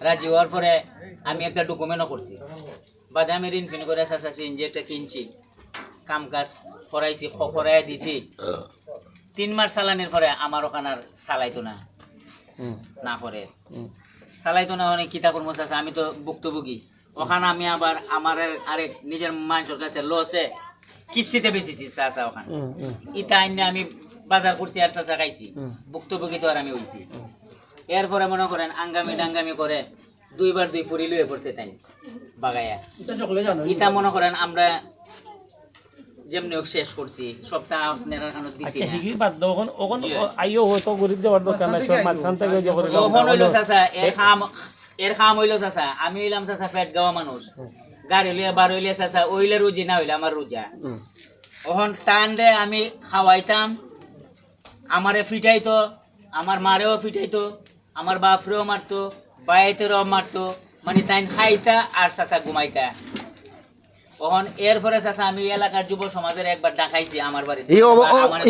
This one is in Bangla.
রাজি হওয়ার পরে আমি একটা ডকুমেন্টও করছি, বাদে আমি ঋণ ফিন করে চাচা সিএনজি একটা কিনছি, কাম কাজ করাইছি, করাইয়া দিছি। 3 মাস চালানোর পরে আমার ওখানে আর চালাইতো না, না করে চালাইতো না। অনেক কিতা করবো চাচা, আমি তো ভুক্তভোগী। ওখানে আমি আবার আমার আরেক নিজের মানুষের কাছে লসে কিস্তিতে বেচেছি চাচা। ওখানে ইটা আইনে আমি বাজার করছি আর চাচা খাইছি, ভুক্তভোগী তো আর আমি হইছি। এরপরে মনে করেন আঙ্গামি ডাঙ্গামি করে 2বার 2 ফুরি লুয়ে পড়ছে তাই বাগাইয়া। ইটা মনে করেন আমরা যেমনি হোক শেষ করছি, সপ্তাহ আপনার এখানে দিছি না। তখন হইলো চাচা এর খাম হইলো চাচা, আমি হইলাম চাচা পেট গাওয়া মানুষ, গাড়ি হইলে বার হইলে চাচা ওইলে রুজি না হইলে আমার রোজা। ওখন টান রে আমি খাওয়াইতাম, আমারে ফিটাইতো, আমার মারেও ফিটাইতো, আমার বাপরেও মারতো, বাইতেরও মারতো, মানে তাই খাইতা আর চাচা ঘুমাইতা। ওখন এরপরে চাচা আমি এলাকার যুব সমাজের একবার ডাকাইছি আমার বাড়িতে।